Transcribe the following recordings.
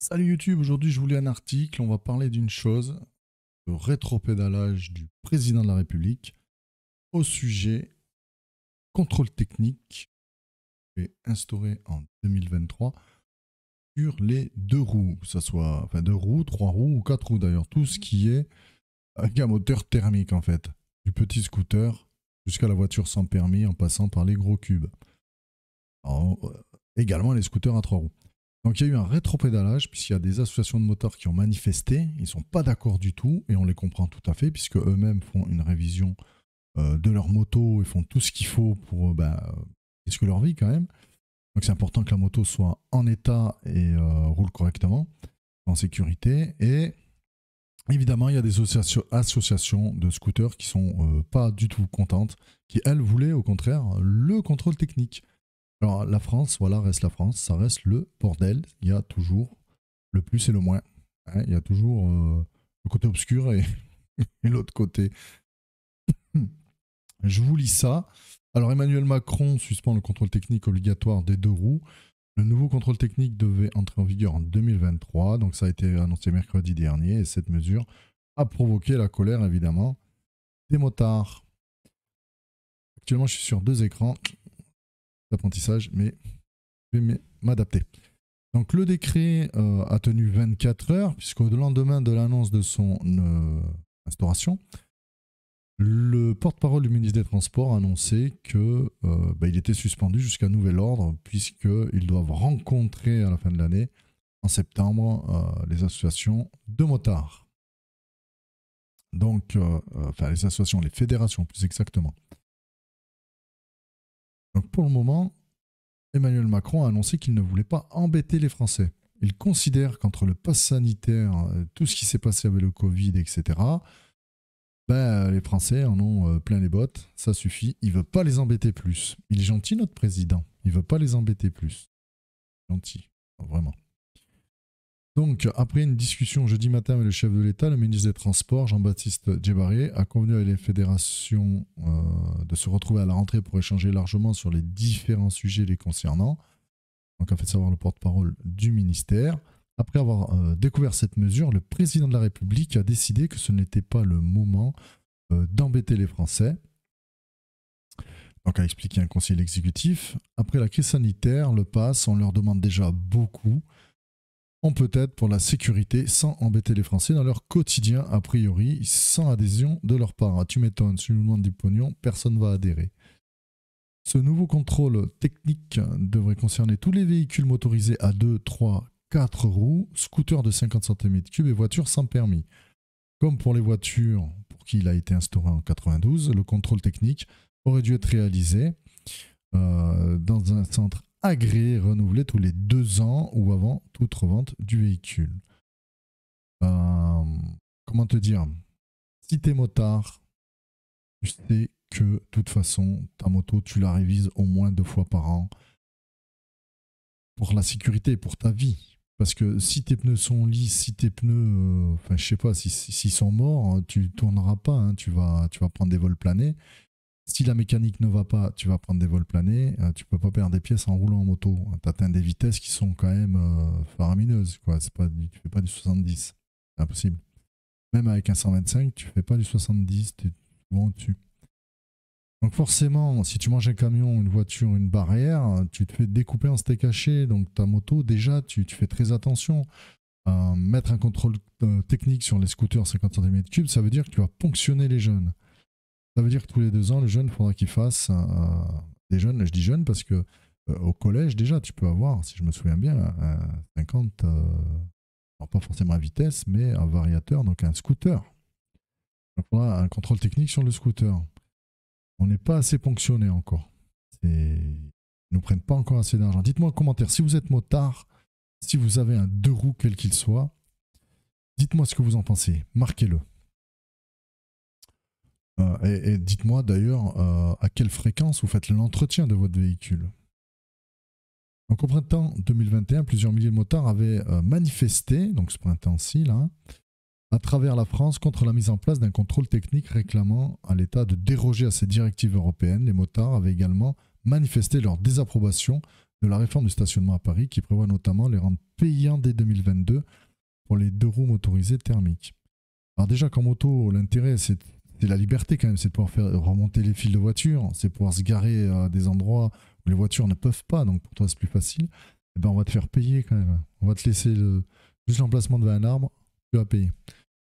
Salut YouTube, aujourd'hui je voulais un article, on va parler d'une chose, le rétropédalage du président de la République au sujet contrôle technique et instauré en 2023 sur les deux roues, que ce soit enfin deux roues, trois roues ou quatre roues d'ailleurs, tout ce qui est avec un moteur thermique en fait, du petit scooter jusqu'à la voiture sans permis en passant par les gros cubes. Alors, également les scooters à trois roues. Donc il y a eu un rétropédalage puisqu'il y a des associations de motards qui ont manifesté, ils ne sont pas d'accord du tout et on les comprend tout à fait puisque eux-mêmes font une révision de leur moto et font tout ce qu'il faut pour risquer leur vie quand même. Donc c'est important que la moto soit en état et roule correctement, en sécurité. Et évidemment il y a des associations de scooters qui sont pas du tout contentes, qui elles voulaient au contraire le contrôle technique. Alors la France, voilà, reste la France, ça reste le bordel. Il y a toujours le plus et le moins. Hein, il y a toujours le côté obscur et l'autre côté. Je vous lis ça. Alors Emmanuel Macron suspend le contrôle technique obligatoire des deux roues. Le nouveau contrôle technique devait entrer en vigueur en 2023, donc ça a été annoncé mercredi dernier, et cette mesure a provoqué la colère évidemment des motards. Actuellement je suis sur deux écrans d'apprentissage, mais je vais m'adapter. Donc le décret a tenu 24 heures, puisqu'au lendemain de l'annonce de son instauration, le porte-parole du ministre des Transports a annoncé qu'il était suspendu jusqu'à nouvel ordre, puisqu'ils doivent rencontrer à la fin de l'année, en septembre, les associations de motards. Donc, les associations, les fédérations plus exactement. Donc pour le moment, Emmanuel Macron a annoncé qu'il ne voulait pas embêter les Français. Il considère qu'entre le pass sanitaire, tout ce qui s'est passé avec le Covid, etc., les Français en ont plein les bottes, ça suffit. Il ne veut pas les embêter plus. Il est gentil, notre président. Il ne veut pas les embêter plus. Gentil, vraiment. Donc, après une discussion jeudi matin avec le chef de l'État, le ministre des Transports, Jean-Baptiste Djebbari, a convenu avec les fédérations de se retrouver à la rentrée pour échanger largement sur les différents sujets les concernant. Donc, a fait savoir le porte-parole du ministère. Après avoir découvert cette mesure, le président de la République a décidé que ce n'était pas le moment d'embêter les Français. Donc, a expliqué un conseiller exécutif. Après la crise sanitaire, le pass, on leur demande déjà beaucoup. On peut être pour la sécurité sans embêter les Français dans leur quotidien, a priori, sans adhésion de leur part. Ah, tu m'étonnes, si on nous demande du pognon, personne ne va adhérer. Ce nouveau contrôle technique devrait concerner tous les véhicules motorisés à 2, 3, 4 roues, scooters de 50 cm3 et voitures sans permis. Comme pour les voitures pour qui il a été instauré en 92, le contrôle technique aurait dû être réalisé dans un centre agréé, renouvelé tous les 2 ans ou avant toute revente du véhicule. Comment te dire? Si t'es motard, tu sais que de toute façon, ta moto, tu la révises au moins 2 fois par an pour la sécurité, pour ta vie. Parce que si tes pneus sont lisses, si tes pneus, je sais pas, s'ils sont morts, tu tourneras pas, hein, tu vas prendre des vols planés. Si la mécanique ne va pas, tu vas prendre des vols planés, tu peux pas perdre des pièces en roulant en moto. Tu atteins des vitesses qui sont quand même faramineuses, quoi. C'est pas, tu fais pas du 70, c'est impossible. Même avec un 125, tu fais pas du 70, tu es souvent au-dessus. Donc forcément, si tu manges un camion, une voiture, une barrière, tu te fais découper en steak haché. Donc ta moto, déjà, tu fais très attention. Mettre un contrôle technique sur les scooters 50 cm3, ça veut dire que tu vas ponctionner les jeunes. Ça veut dire que tous les 2 ans, les jeunes, il faudra qu'ils fassent des jeunes. Je dis jeunes parce que au collège, déjà, tu peux avoir, si je me souviens bien, un 50, alors pas forcément à vitesse, mais un variateur, donc un scooter. Donc, il faudra un contrôle technique sur le scooter. On n'est pas assez ponctionné encore. Ils ne nous prennent pas encore assez d'argent. Dites-moi en commentaire, si vous êtes motard, si vous avez un 2 roues, quel qu'il soit, dites-moi ce que vous en pensez. Marquez-le. Et dites-moi d'ailleurs à quelle fréquence vous faites l'entretien de votre véhicule. Donc au printemps 2021, plusieurs milliers de motards avaient manifesté, donc ce printemps-ci, là, à travers la France contre la mise en place d'un contrôle technique réclamant à l'État de déroger à ces directives européennes. Les motards avaient également manifesté leur désapprobation de la réforme du stationnement à Paris qui prévoit notamment les rendre payants dès 2022 pour les 2 roues motorisées thermiques. Alors déjà qu'en moto, l'intérêt c'est la liberté quand même, c'est de pouvoir faire remonter les fils de voiture, c'est pouvoir se garer à des endroits où les voitures ne peuvent pas, donc pour toi c'est plus facile. Eh ben on va te faire payer quand même. On va te laisser juste l'emplacement devant un arbre, tu vas payer.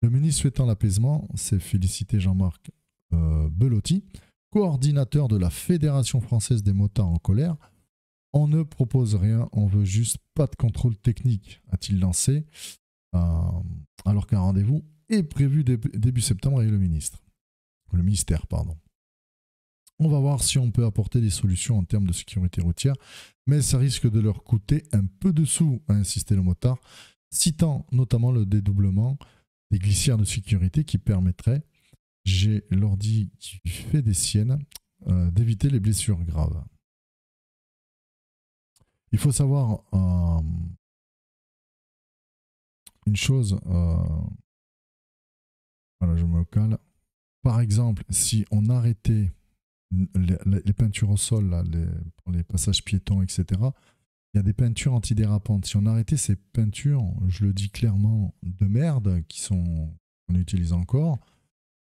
Le ministre souhaitant l'apaisement, c'est félicité Jean-Marc Belotti, coordinateur de la Fédération française des motards en colère. On ne propose rien, on veut juste pas de contrôle technique, a-t-il lancé, alors qu'un rendez-vous est prévu début septembre avec le ministère. On va voir si on peut apporter des solutions en termes de sécurité routière, mais ça risque de leur coûter un peu de sous, a insisté le motard, citant notamment le dédoublement des glissières de sécurité qui permettrait, j'ai l'ordi qui fait des siennes, d'éviter les blessures graves. Il faut savoir une chose, voilà, je me cale. Par exemple, si on arrêtait les peintures au sol, là, pour les passages piétons, etc., il y a des peintures antidérapantes. Si on arrêtait ces peintures, je le dis clairement, de merde, qu'on utilise encore,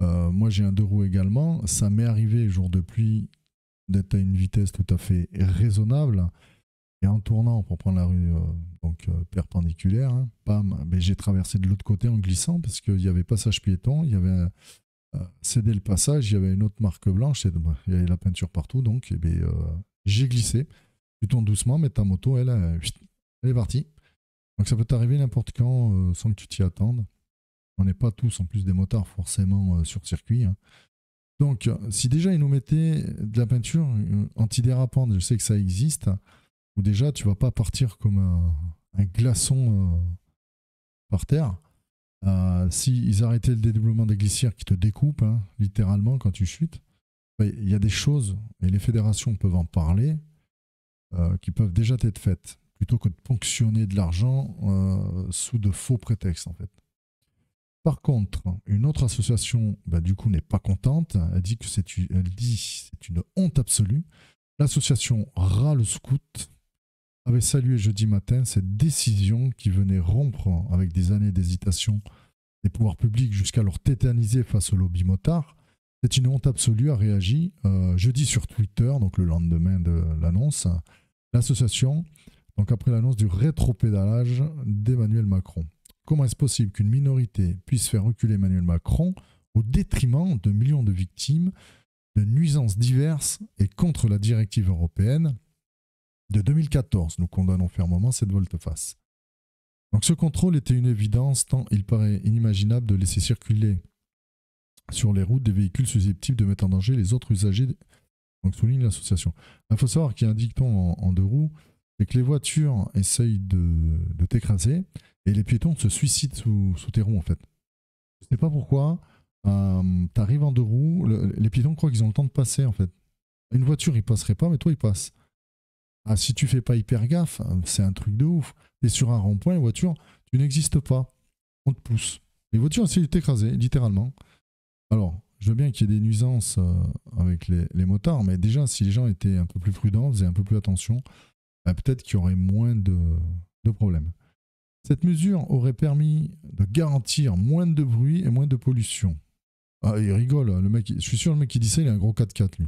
moi j'ai un 2 roues également, ça m'est arrivé, jour de pluie, d'être à une vitesse tout à fait raisonnable, et en tournant pour prendre la rue perpendiculaire, hein, mais j'ai traversé de l'autre côté en glissant, parce qu'il y avait passage piéton, il y avait cédé le passage, il y avait une autre marque blanche, il y avait la peinture partout, donc j'ai glissé. Tu tournes doucement, mais ta moto, elle est partie. Donc ça peut t'arriver n'importe quand sans que tu t'y attendes. On n'est pas tous en plus des motards forcément sur circuit. Hein. Donc si déjà ils nous mettaient de la peinture antidérapante, je sais que ça existe, où déjà tu vas pas partir comme un glaçon par terre. S'ils arrêtaient le dédoublement des glissières qui te découpent, hein, littéralement, quand tu chutes, il y a des choses, et les fédérations peuvent en parler, qui peuvent déjà être faites, plutôt que de ponctionner de l'argent sous de faux prétextes, en fait. Par contre, une autre association, du coup, n'est pas contente. Elle dit que c'est une honte absolue. L'association Râle Scout avait salué jeudi matin cette décision qui venait rompre avec des années d'hésitation des pouvoirs publics jusqu'alors tétanisés face au lobby motard. C'est une honte absolue, a réagi jeudi sur Twitter, donc le lendemain de l'annonce, l'association, donc après l'annonce du rétropédalage d'Emmanuel Macron. Comment est-ce possible qu'une minorité puisse faire reculer Emmanuel Macron au détriment de millions de victimes, de nuisances diverses et contre la directive européenne de 2014? Nous condamnons fermement cette volte-face. Donc ce contrôle était une évidence tant il paraît inimaginable de laisser circuler sur les routes des véhicules susceptibles de mettre en danger les autres usagers, donc souligne l'association. Il faut savoir qu'il y a un dicton en 2 roues, c'est que les voitures essayent de t'écraser et les piétons se suicident sous tes roues en fait. Je ne sais pas pourquoi, tu arrives en 2 roues, les piétons croient qu'ils ont le temps de passer en fait. Une voiture, il passerait pas, mais toi, il passe. Si tu fais pas hyper gaffe, c'est un truc de ouf. Tu es sur un rond-point, les voitures, tu n'existes pas. On te pousse. Les voitures essaient de t'écraser, littéralement. Alors, je veux bien qu'il y ait des nuisances avec les motards, mais déjà, si les gens étaient un peu plus prudents, faisaient un peu plus attention, peut-être qu'il y aurait moins de problèmes. Cette mesure aurait permis de garantir moins de bruit et moins de pollution. Il rigole, le mec. Je suis sûr le mec qui dit ça, il a un gros 4x4, lui.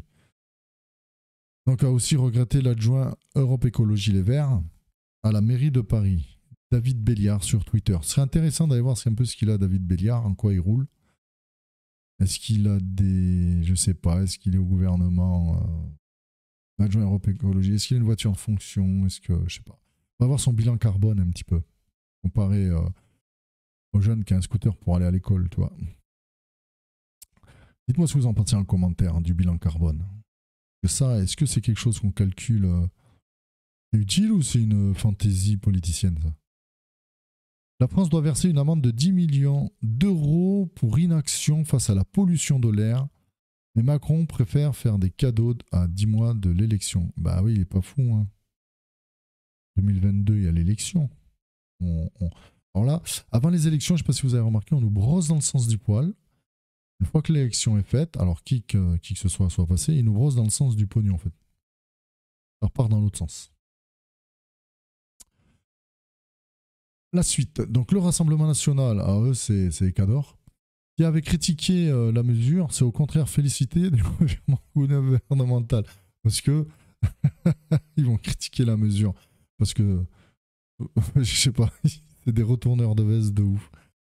Donc a aussi regretté l'adjoint Europe Écologie Les Verts à la mairie de Paris, David Béliard sur Twitter. Ce serait intéressant d'aller voir un peu ce qu'il a, David Béliard, en quoi il roule. Est-ce qu'il a des... Je sais pas, est-ce qu'il est au gouvernement l'adjoint Europe Écologie, est-ce qu'il a une voiture en fonction? Est-ce que... Je sais pas. On va voir son bilan carbone un petit peu, comparé au jeune qui a un scooter pour aller à l'école, tu vois. Dites-moi ce que vous en pensez en commentaire du bilan carbone. Ça, est-ce que c'est quelque chose qu'on calcule utile ou c'est une fantaisie politicienne ça? La France doit verser une amende de 10 millions d'euros pour inaction face à la pollution de l'air. Mais Macron préfère faire des cadeaux à 10 mois de l'élection. Bah oui, il est pas fou. Hein. 2022, il y a l'élection. Alors là, avant les élections, je ne sais pas si vous avez remarqué, on nous brosse dans le sens du poil. Une fois que l'élection est faite, alors qui que ce soit passé, il nous brosse dans le sens du pognon en fait. Ça repart dans l'autre sens. La suite. Donc le Rassemblement national, à eux, c'est Cador, qui avait critiqué la mesure, c'est au contraire félicité du gouvernemental. Parce que ils vont critiquer la mesure. Parce que, je sais pas, c'est des retourneurs de veste de ouf.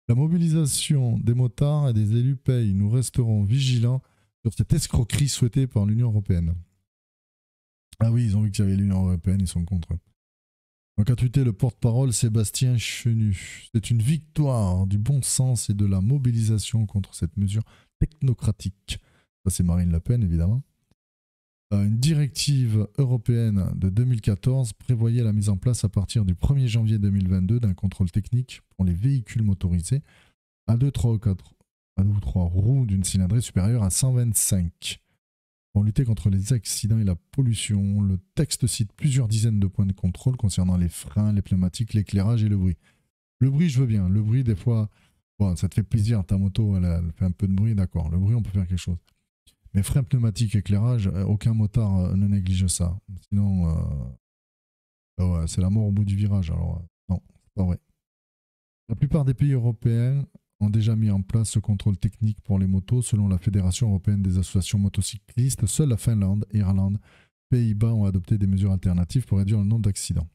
La mobilisation des motards et des élus paye. Nous resterons vigilants sur cette escroquerie souhaitée par l'Union européenne. Ah oui, ils ont vu qu'il y avait l'Union européenne, ils sont contre. Donc a tweeté le porte-parole Sébastien Chenu. C'est une victoire du bon sens et de la mobilisation contre cette mesure technocratique. Ça c'est Marine Le Pen évidemment. Une directive européenne de 2014 prévoyait la mise en place à partir du 1er janvier 2022 d'un contrôle technique pour les véhicules motorisés à 2, 3 ou 4 roues d'une cylindrée supérieure à 125. Pour lutter contre les accidents et la pollution, le texte cite plusieurs dizaines de points de contrôle concernant les freins, les pneumatiques, l'éclairage et le bruit. Le bruit, je veux bien. Le bruit, des fois, bon, ça te fait plaisir, ta moto, elle fait un peu de bruit, d'accord. Le bruit, on peut faire quelque chose. Mais freins, pneumatiques, éclairage, aucun motard ne néglige ça. Sinon, ouais, c'est la mort au bout du virage. Alors, non, c'est pas vrai. La plupart des pays européens ont déjà mis en place ce contrôle technique pour les motos. Selon la Fédération européenne des associations motocyclistes, seule la Finlande, Irlande, Pays-Bas ont adopté des mesures alternatives pour réduire le nombre d'accidents.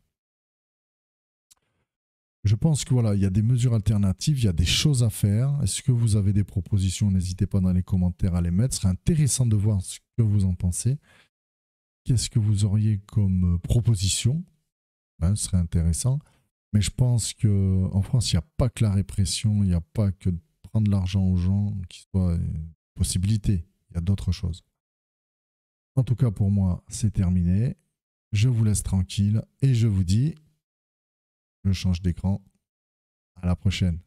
Je pense que voilà, il y a des mesures alternatives, il y a des choses à faire. Est-ce que vous avez des propositions? N'hésitez pas dans les commentaires à les mettre. Ce serait intéressant de voir ce que vous en pensez. Qu'est-ce que vous auriez comme proposition? Ce serait intéressant. Mais je pense qu'en France, il n'y a pas que la répression, il n'y a pas que de prendre l'argent aux gens qui soit une possibilité. Il y a d'autres choses. En tout cas, pour moi, c'est terminé. Je vous laisse tranquille et je vous dis, je change d'écran. À la prochaine.